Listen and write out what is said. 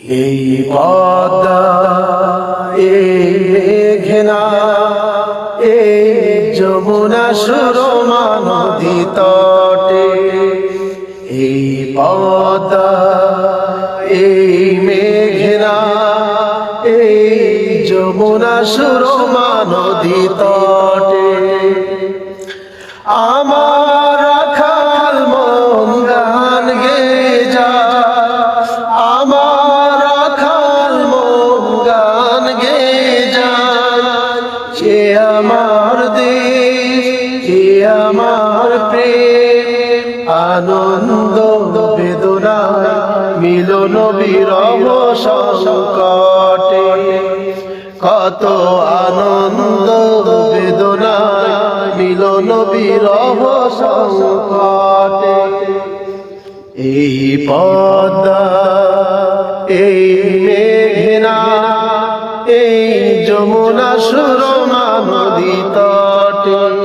এই পদ্মা, এই মেঘনা, এই যমুনা সুরমা নদী তটে, এই পদ্মা, এই মেঘনা, এই যমুনা সুরমা নদী তটে আমার রাখাল মন গান গেয়ে যায়, আমার রাখাল মন গান গেয়ে যায়। সে আমার দেশ, সে আমার প্রেম, আনন্দ বেদনা মিলন বিরহ সংকটে, কত আনন্দ বেদনা মিলন বিরহ সংকটে। এই পদ্মা, এই মেঘনা, এই যমুনা সুরমা নদী তটে।